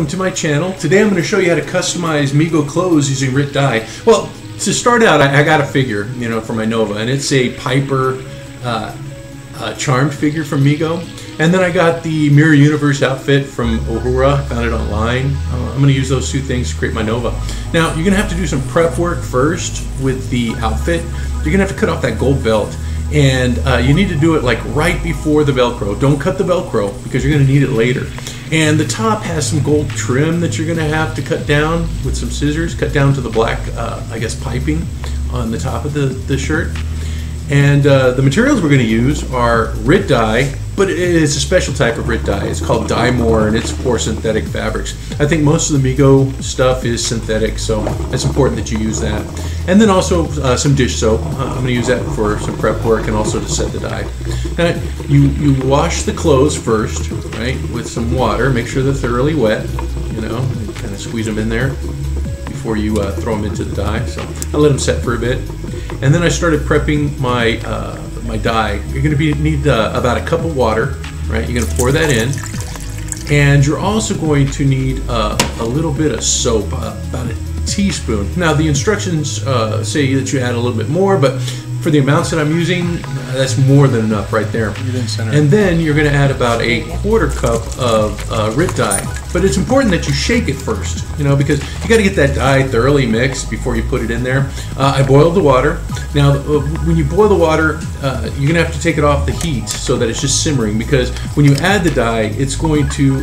welcome to my channel. Today I'm going to show you how to customize Mego clothes using Rit dye. Well, to start out, I got a figure, for my Nova, and it's a Piper charmed figure from Mego. And then I got the Mirror Universe outfit from Uhura, found it online. I'm going to use those two things to create my Nova. Now, you're going to have to do some prep work first with the outfit. You're going to have to cut off that gold belt. And you need to do it like right before the Velcro. Don't cut the Velcro because you're going to need it later. And the top has some gold trim that you're going to have to cut down with some scissors. Cut down to the black, piping on the top of the shirt. And the materials we're going to use are Rit dye, but it's a special type of Rit dye. It's called Dye More, and it's for synthetic fabrics. I think most of the Mego stuff is synthetic, so it's important that you use that. And then also some dish soap. I'm going to use that for some prep work and also to set the dye. Now, you wash the clothes first, right, with some water. Make sure they're thoroughly wet, and kind of squeeze them in there before you throw them into the dye. So I let them set for a bit. And then I started prepping my my dye. You're going to need about a cup of water, right? You're going to pour that in, and you're also going to need a little bit of soap, about a teaspoon. Now the instructions say that you add a little bit more, but for the amounts that I'm using, that's more than enough right there. And then you're going to add about a quarter cup of Rit dye. But it's important that you shake it first, because you got to get that dye thoroughly mixed before you put it in there. I boiled the water. Now, when you boil the water, you're going to have to take it off the heat so that it's just simmering, because when you add the dye, it's going to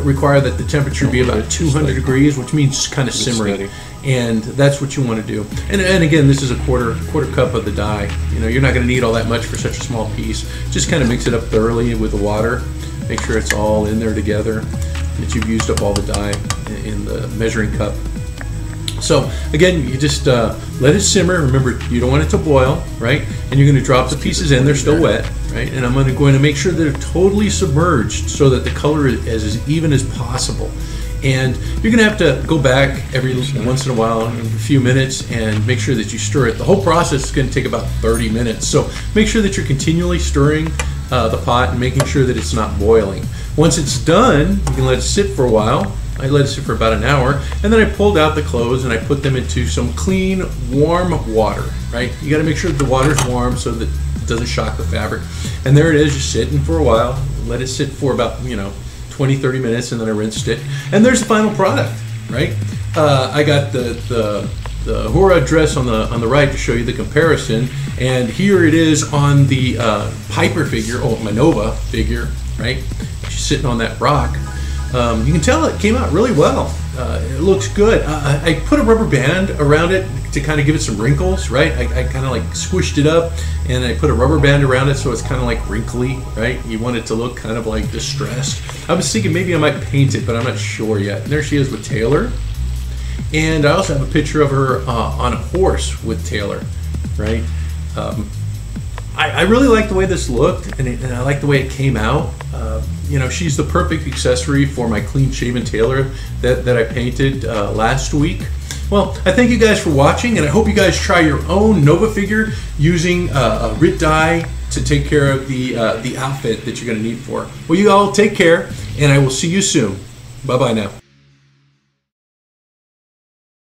require that the temperature be about 200 degrees, which means kind of simmering. And that's what you want to do. And again, this is a quarter cup of the dye. You're not going to need all that much for such a small piece. Just kind of mix it up thoroughly with the water. Make sure it's all in there together, that you've used up all the dye in the measuring cup. So again, you just let it simmer. Remember, you don't want it to boil, right? And you're going to drop the pieces in. They're still wet, right? And I'm going to make sure that they're totally submerged so that the color is as even as possible. And you're going to have to go back every once in a while, a few minutes, and make sure that you stir it. The whole process is going to take about 30 minutes. So make sure that you're continually stirring the pot and making sure that it's not boiling. Once it's done, you can let it sit for a while. I let it sit for about an hour, and then I pulled out the clothes and I put them into some clean, warm water, right? You got to make sure that the water's warm so that it doesn't shock the fabric. And there it is, just sitting for a while. Let it sit for about, 20-30 minutes, and then I rinsed it. And there's the final product, right? I got the Uhura dress on the right to show you the comparison, and here it is on the Piper figure, my Nova figure, right? She's sitting on that rock. You can tell it came out really well. It looks good. I put a rubber band around it to kind of give it some wrinkles, right? I kind of like squished it up, and I put a rubber band around it so it's kind of like wrinkly, right? You want it to look kind of like distressed. I was thinking maybe I might paint it, but I'm not sure yet. And there she is with Taylor. And I also have a picture of her on a horse with Taylor, right? I really like the way this looked, and I like the way it came out. She's the perfect accessory for my clean-shaven Taylor that I painted last week. Well, I thank you guys for watching, and I hope you guys try your own Nova figure using a Rit dye to take care of the outfit that you're going to need for. Well, you all take care, and I will see you soon. Bye-bye now.